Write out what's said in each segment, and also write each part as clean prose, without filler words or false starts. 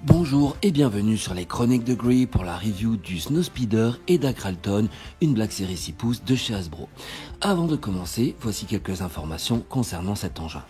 Bonjour et bienvenue sur les Chroniques de Gree pour la review du Snowspeeder et d'Akralton, une Black Series 6 pouces de chez Hasbro. Avant de commencer, voici quelques informations concernant cet engin.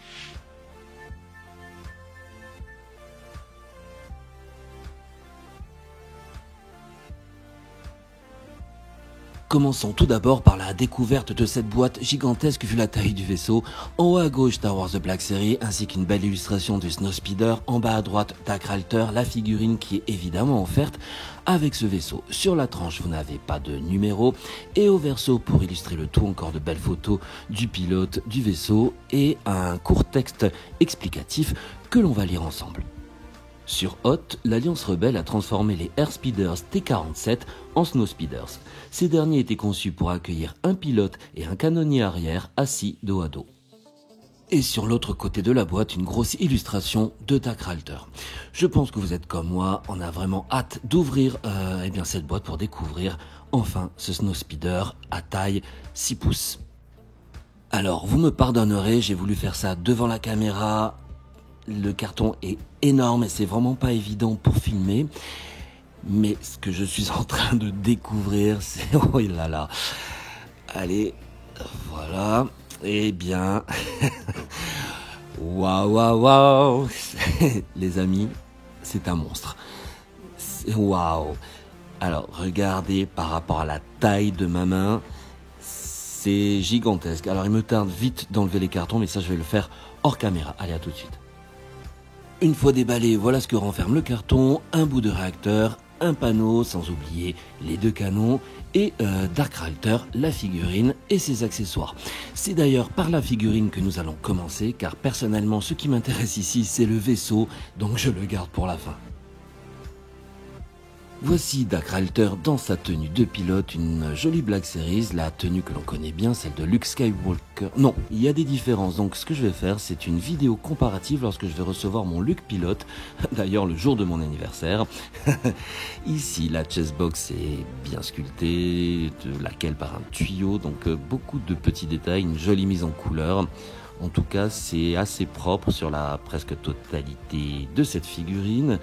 Commençons tout d'abord par la découverte de cette boîte gigantesque vu la taille du vaisseau. En haut à gauche, Star Wars The Black Series, ainsi qu'une belle illustration du Snowspeeder. En bas à droite, d'Akralter, la figurine qui est évidemment offerte avec ce vaisseau. Sur la tranche, vous n'avez pas de numéro. Et au verso, pour illustrer le tout, encore de belles photos du pilote, du vaisseau et un court texte explicatif que l'on va lire ensemble. Sur Hoth, l'Alliance Rebelle a transformé les Airspeeders T-47 en Snowspeeders. Ces derniers étaient conçus pour accueillir un pilote et un canonnier arrière assis dos à dos. Et sur l'autre côté de la boîte, une grosse illustration de d'Akralter. Je pense que vous êtes comme moi, on a vraiment hâte d'ouvrir cette boîte pour découvrir enfin ce Snowspeeder à taille 6 pouces. Alors, vous me pardonnerez, j'ai voulu faire ça devant la caméra. Le carton est énorme et c'est vraiment pas évident pour filmer. Mais ce que je suis en train de découvrir, c'est... Oh là là. Allez, voilà. Eh bien... Waouh. Les amis, c'est un monstre. Waouh. Alors, regardez par rapport à la taille de ma main. C'est gigantesque. Alors, il me tarde vite d'enlever les cartons, mais ça, je vais le faire hors caméra. Allez, à tout de suite. Une fois déballé, voilà ce que renferme le carton, un bout de réacteur, un panneau, sans oublier les deux canons, et d'Akralter, la figurine et ses accessoires. C'est d'ailleurs par la figurine que nous allons commencer, car personnellement, ce qui m'intéresse ici, c'est le vaisseau, donc je le garde pour la fin. Voici d'Akralter dans sa tenue de pilote, une jolie Black Series, la tenue que l'on connaît bien, celle de Luke Skywalker. Non, il y a des différences, donc ce que je vais faire, c'est une vidéo comparative lorsque je vais recevoir mon Luke pilote, d'ailleurs le jour de mon anniversaire. Ici, la chestbox est bien sculptée, de laquelle part un tuyau, donc beaucoup de petits détails, une jolie mise en couleur. En tout cas, c'est assez propre sur la presque totalité de cette figurine.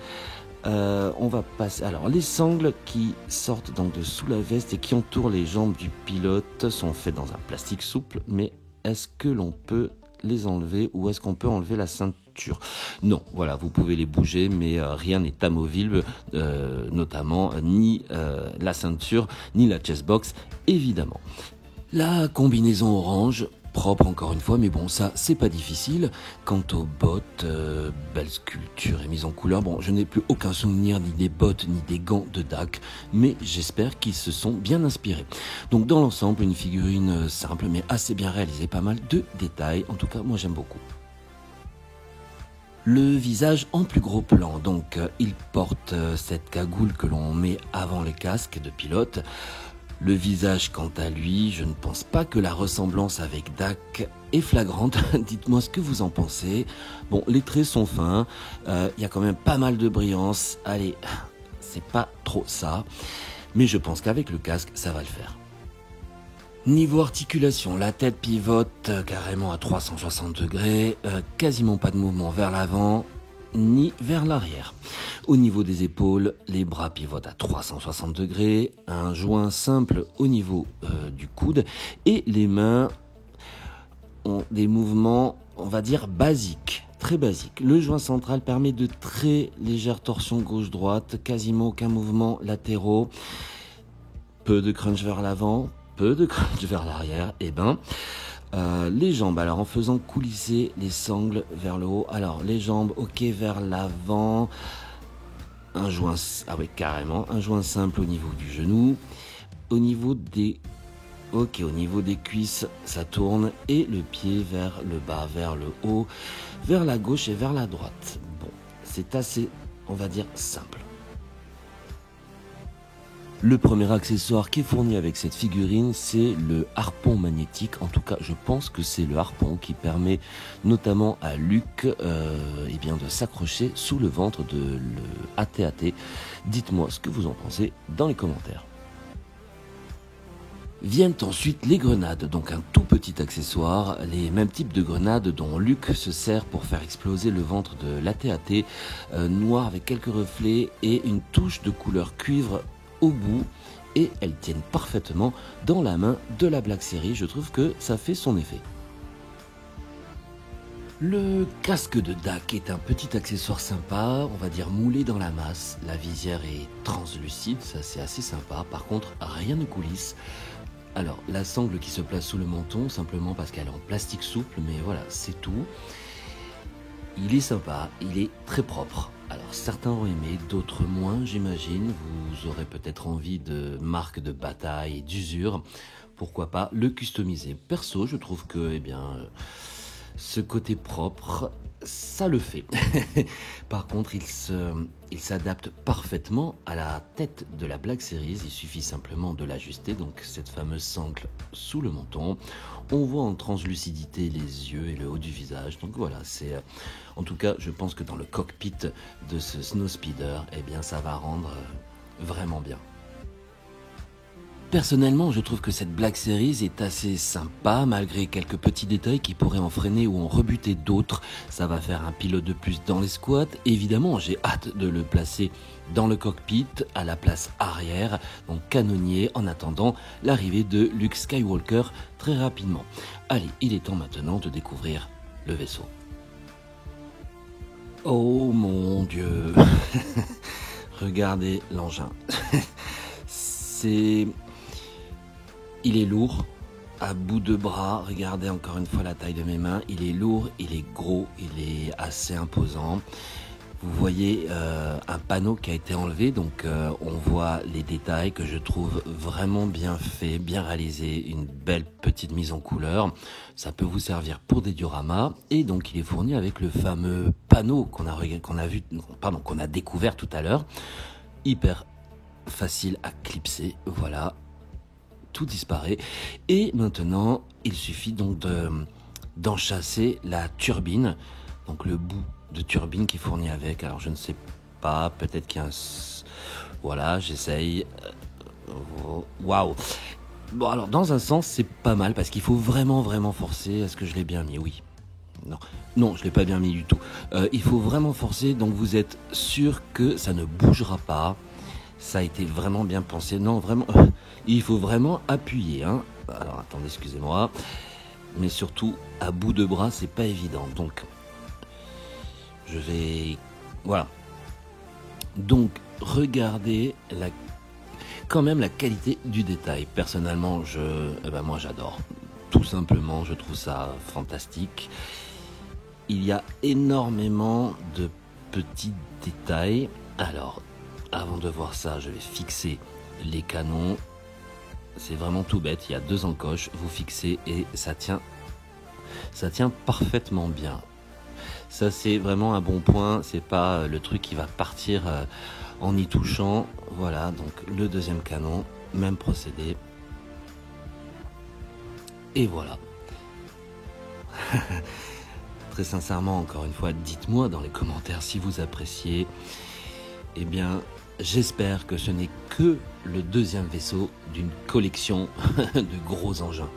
On va passer. Alors, les sangles qui sortent donc de sous la veste et qui entourent les jambes du pilote sont faites dans un plastique souple, mais est-ce que l'on peut les enlever ou est-ce qu'on peut enlever la ceinture? Non, voilà, vous pouvez les bouger, mais rien n'est amovible, notamment ni la ceinture, ni la chestbox, évidemment. La combinaison orange, propre encore une fois, mais bon, ça c'est pas difficile. Quant aux bottes, belle sculpture et mise en couleur, bon, je n'ai plus aucun souvenir ni des bottes ni des gants de Dak, mais j'espère qu'ils se sont bien inspirés. Donc dans l'ensemble, une figurine simple mais assez bien réalisée, pas mal de détails, en tout cas moi j'aime beaucoup. Le visage en plus gros plan, donc il porte cette cagoule que l'on met avant le casque de pilote. Le visage, quant à lui, je ne pense pas que la ressemblance avec Dak est flagrante. Dites-moi ce que vous en pensez. Bon, les traits sont fins, y a quand même pas mal de brillance. Allez, c'est pas trop ça, mais je pense qu'avec le casque, ça va le faire. Niveau articulation, la tête pivote carrément à 360 degrés, quasiment pas de mouvement vers l'avant ni vers l'arrière. Au niveau des épaules, les bras pivotent à 360 degrés, un joint simple au niveau du coude et les mains ont des mouvements, on va dire, basiques, très basiques. Le joint central permet de très légères torsions gauche-droite, quasiment aucun mouvement latéraux, peu de crunch vers l'avant, peu de crunch vers l'arrière, les jambes, alors en faisant coulisser les sangles vers le haut, alors les jambes ok vers l'avant, un joint, carrément, un joint simple au niveau du genou, au niveau des Ok, au niveau des cuisses, ça tourne et le pied vers le bas, vers le haut, vers la gauche et vers la droite. Bon, c'est assez, on va dire, simple. Le premier accessoire qui est fourni avec cette figurine, c'est le harpon magnétique. En tout cas, je pense que c'est le harpon qui permet notamment à Luke de s'accrocher sous le ventre de le AT-AT. Dites-moi ce que vous en pensez dans les commentaires. Viennent ensuite les grenades, donc un tout petit accessoire, les mêmes types de grenades dont Luke se sert pour faire exploser le ventre de l'AT-AT, noir avec quelques reflets et une touche de couleur cuivre au bout, et elles tiennent parfaitement dans la main de la Black Series. Je trouve que ça fait son effet. Le casque de Dak est un petit accessoire sympa, on va dire moulé dans la masse. La visière est translucide, ça c'est assez sympa. Par contre, rien ne coulisse. Alors, la sangle qui se place sous le menton, simplement parce qu'elle est en plastique souple, mais voilà, c'est tout. Il est sympa, il est très propre. Alors, certains ont aimé, d'autres moins, j'imagine. Vous aurez peut-être envie de marques de bataille et d'usure. Pourquoi pas le customiser. Perso, je trouve que, ce côté propre, ça le fait. Par contre, il s'adapte parfaitement à la tête de la Black Series. Il suffit simplement de l'ajuster, donc cette fameuse sangle sous le menton. On voit en translucidité les yeux et le haut du visage. Donc voilà, c'est en tout cas, je pense que dans le cockpit de ce Snowspeeder, ça va rendre vraiment bien. Personnellement, je trouve que cette Black Series est assez sympa, malgré quelques petits détails qui pourraient en freiner ou en rebuter d'autres. Ça va faire un pilote de plus dans les squats. Évidemment, j'ai hâte de le placer dans le cockpit, à la place arrière, donc canonnier, en attendant l'arrivée de Luke Skywalker très rapidement. Allez, il est temps maintenant de découvrir le vaisseau. Oh mon Dieu. Regardez l'engin. Il est lourd, à bout de bras. Regardez encore une fois la taille de mes mains. Il est lourd, il est gros, il est assez imposant. Vous voyez un panneau qui a été enlevé, donc on voit les détails que je trouve vraiment bien fait, bien réalisé, une belle petite mise en couleur. Ça peut vous servir pour des dioramas, et donc il est fourni avec le fameux panneau qu'on a découvert tout à l'heure. Hyper facile à clipser, voilà. Tout disparaît, et maintenant il suffit donc d'enchasser la turbine, donc le bout de turbine qui est fourni avec. Alors je ne sais pas, peut-être qu'il y a voilà, j'essaye. Waouh. Bon, alors dans un sens c'est pas mal parce qu'il faut vraiment forcer. Est-ce que je l'ai bien mis? Oui. Non, je l'ai pas bien mis du tout. Il faut vraiment forcer, donc vous êtes sûr que ça ne bougera pas. Ça a été vraiment bien pensé. Non, vraiment, il faut vraiment appuyer. Hein. Alors, attendez, excusez-moi. Mais surtout, à bout de bras, c'est pas évident. Donc, je vais... Voilà. Donc, regardez quand même la qualité du détail. Personnellement, moi, j'adore. Tout simplement, je trouve ça fantastique. Il y a énormément de petits détails. Alors... Avant de voir ça, je vais fixer les canons. C'est vraiment tout bête, il y a 2 encoches, vous fixez et ça tient parfaitement bien. Ça c'est vraiment un bon point, c'est pas le truc qui va partir en y touchant. Voilà, donc le deuxième canon, même procédé. Et voilà. Très sincèrement, encore une fois, dites-moi dans les commentaires si vous appréciez. J'espère que ce n'est que le deuxième vaisseau d'une collection de gros engins.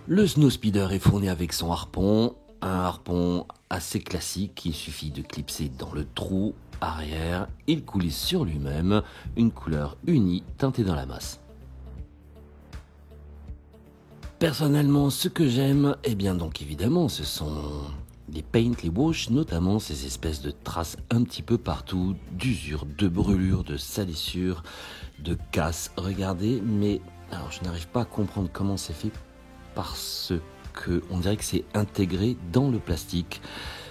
Le Snowspeeder est fourni avec son harpon, un harpon assez classique, il suffit de clipser dans le trou arrière, il coulisse sur lui-même, une couleur unie teintée dans la masse. Personnellement, ce que j'aime, donc évidemment, ce sont les paint, les wash, notamment ces espèces de traces un petit peu partout, d'usure, de brûlure, de salissure, de casse. Regardez, mais alors je n'arrive pas à comprendre comment c'est fait parce que on dirait que c'est intégré dans le plastique.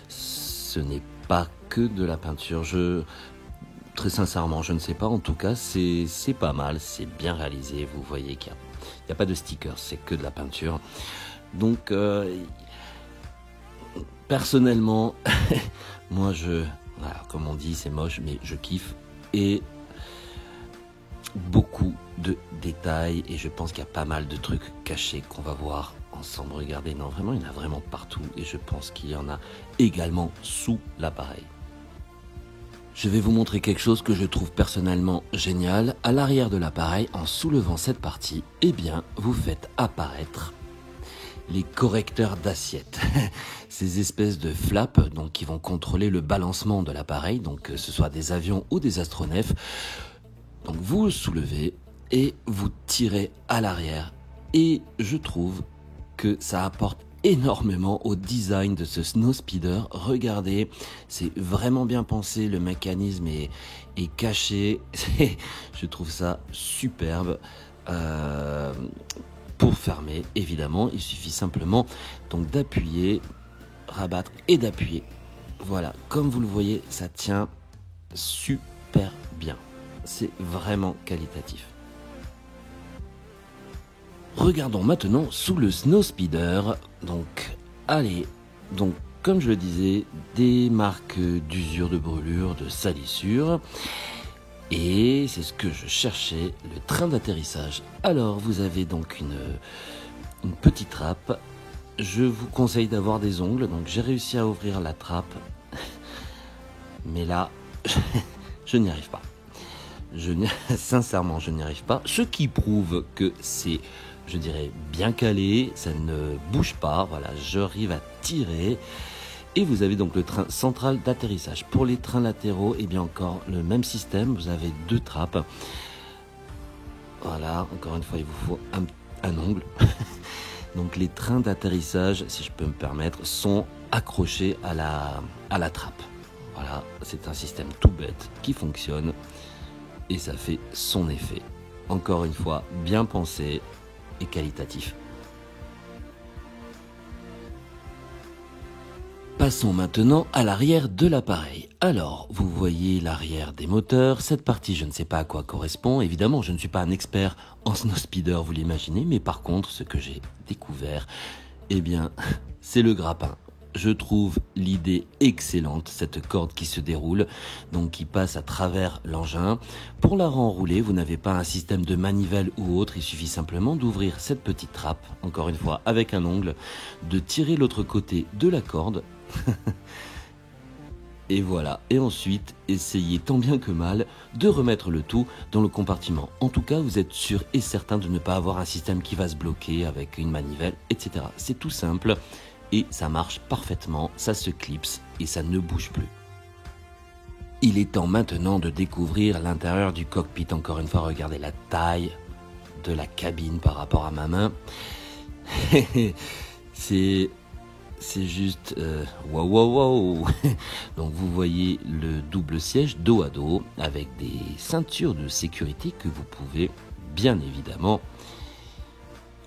Ce n'est pas que de la peinture. Très sincèrement, je ne sais pas. En tout cas, c'est pas mal, c'est bien réalisé. Vous voyez qu'il y a Il n'y a pas de stickers, c'est que de la peinture. Donc, personnellement, moi voilà, comme on dit, c'est moche, mais je kiffe. Et beaucoup de détails, et je pense qu'il y a pas mal de trucs cachés qu'on va voir ensemble. Regardez, non, vraiment, il y en a vraiment partout, et je pense qu'il y en a également sous l'appareil. Je vais vous montrer quelque chose que je trouve personnellement génial. À l'arrière de l'appareil, en soulevant cette partie, eh bien, vous faites apparaître les correcteurs d'assiette. Ces espèces de flaps donc, qui vont contrôler le balancement de l'appareil, donc que ce soit des avions ou des astronefs. Donc vous le soulevez et vous tirez à l'arrière. Et je trouve que ça apporte énormément au design de ce Snowspeeder. Regardez, c'est vraiment bien pensé, le mécanisme est caché. Je trouve ça superbe. Pour fermer, évidemment, il suffit simplement donc d'appuyer, rabattre et d'appuyer. Voilà, comme vous le voyez, ça tient super bien. C'est vraiment qualitatif. Regardons maintenant sous le Snowspeeder. Donc, allez, donc comme je le disais, des marques d'usure, de brûlure, de salissure. Et c'est ce que je cherchais, le train d'atterrissage. Alors, vous avez donc une petite trappe. Je vous conseille d'avoir des ongles. Donc, j'ai réussi à ouvrir la trappe. Mais là, je n'y arrive pas. Sincèrement, je n'y arrive pas. Ce qui prouve que c'est, je dirais, bien calé. Ça ne bouge pas. Voilà, j'arrive à tirer. Et vous avez donc le train central d'atterrissage. Pour les trains latéraux, eh bien encore le même système. Vous avez deux trappes. Voilà, encore une fois, il vous faut un ongle. Donc les trains d'atterrissage, si je peux me permettre, sont accrochés à la trappe. Voilà, c'est un système tout bête qui fonctionne. Et ça fait son effet. Encore une fois, bien pensé et qualitatif. Passons maintenant à l'arrière de l'appareil. Alors, vous voyez l'arrière des moteurs. Cette partie, je ne sais pas à quoi correspond. Évidemment, je ne suis pas un expert en Snowspeeder, vous l'imaginez. Mais par contre, ce que j'ai découvert, eh bien, c'est le grappin. Je trouve l'idée excellente, cette corde qui se déroule, donc qui passe à travers l'engin. Pour la renrouler, vous n'avez pas un système de manivelle ou autre, il suffit simplement d'ouvrir cette petite trappe, encore une fois avec un ongle, de tirer l'autre côté de la corde. Et voilà, et ensuite, essayez tant bien que mal de remettre le tout dans le compartiment. En tout cas, vous êtes sûr et certain de ne pas avoir un système qui va se bloquer avec une manivelle, etc. C'est tout simple. Et ça marche parfaitement, ça se clipse et ça ne bouge plus. Il est temps maintenant de découvrir l'intérieur du cockpit. Encore une fois, regardez la taille de la cabine par rapport à ma main. c'est juste waouh waouh waouh. Donc vous voyez le double siège dos à dos avec des ceintures de sécurité que vous pouvez bien évidemment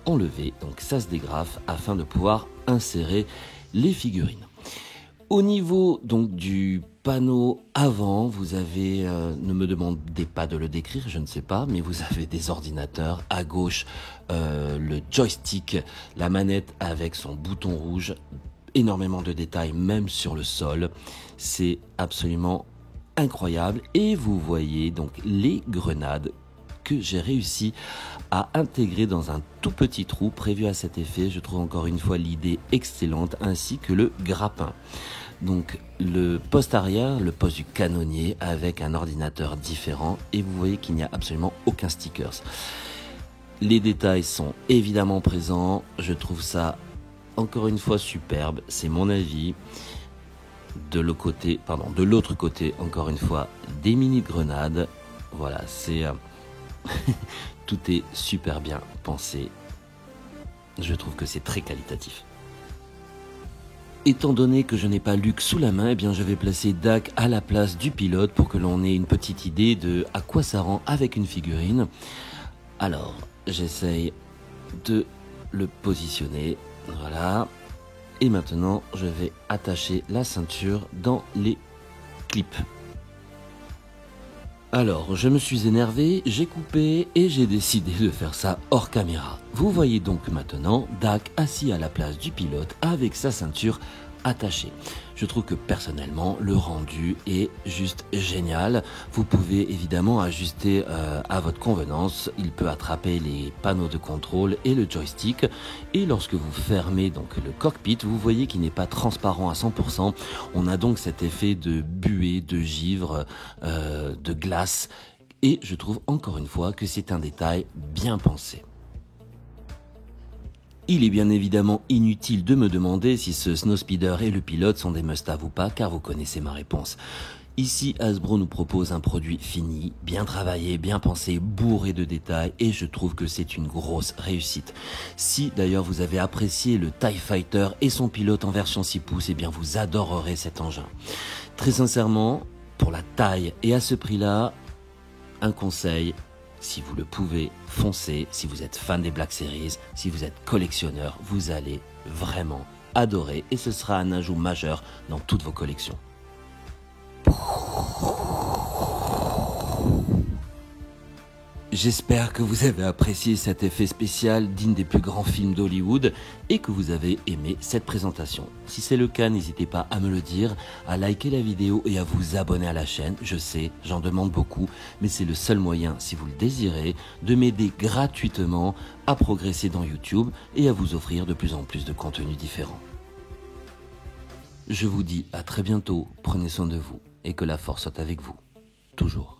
enlever. Donc ça se dégrafe afin de pouvoir insérer les figurines. Au niveau donc du panneau avant, vous avez, ne me demandez pas de le décrire, je ne sais pas, mais vous avez des ordinateurs à gauche, le joystick, la manette avec son bouton rouge, énormément de détails même sur le sol, c'est absolument incroyable. Et vous voyez donc les grenades que j'ai réussi à intégrer dans un tout petit trou prévu à cet effet. Je trouve encore une fois l'idée excellente, ainsi que le grappin. Donc le poste arrière, le poste du canonnier avec un ordinateur différent, et vous voyez qu'il n'y a absolument aucun stickers. Les détails sont évidemment présents, je trouve ça encore une fois superbe, c'est mon avis. De l'autre côté, encore une fois, des mini-grenades. Voilà, c'est tout est super bien pensé. Je trouve que c'est très qualitatif. Étant donné que je n'ai pas Luke sous la main, eh bien je vais placer Dak à la place du pilote pour que l'on ait une petite idée de à quoi ça rend avec une figurine. Alors, j'essaye de le positionner. Voilà. Et maintenant, je vais attacher la ceinture dans les clips. Alors, je me suis énervé, j'ai coupé et j'ai décidé de faire ça hors caméra. Vous voyez donc maintenant Dak assis à la place du pilote avec sa ceinture attachée. Je trouve que personnellement, le rendu est juste génial. Vous pouvez évidemment ajuster à votre convenance. Il peut attraper les panneaux de contrôle et le joystick. Et lorsque vous fermez donc le cockpit, vous voyez qu'il n'est pas transparent à 100%. On a donc cet effet de buée, de givre, de glace. Et je trouve encore une fois que c'est un détail bien pensé. Il est bien évidemment inutile de me demander si ce snowspeeder et le pilote sont des must-have ou pas, car vous connaissez ma réponse. Ici, Hasbro nous propose un produit fini, bien travaillé, bien pensé, bourré de détails, et je trouve que c'est une grosse réussite. Si d'ailleurs vous avez apprécié le TIE Fighter et son pilote en version 6 pouces, eh bien vous adorerez cet engin. Très sincèrement, pour la taille et à ce prix-là, un conseil: si vous le pouvez, foncez. Si vous êtes fan des Black Series, si vous êtes collectionneur, vous allez vraiment adorer et ce sera un ajout majeur dans toutes vos collections. J'espère que vous avez apprécié cet effet spécial digne des plus grands films d'Hollywood et que vous avez aimé cette présentation. Si c'est le cas, n'hésitez pas à me le dire, à liker la vidéo et à vous abonner à la chaîne. Je sais, j'en demande beaucoup, mais c'est le seul moyen, si vous le désirez, de m'aider gratuitement à progresser dans YouTube et à vous offrir de plus en plus de contenus différents. Je vous dis à très bientôt, prenez soin de vous et que la force soit avec vous, toujours.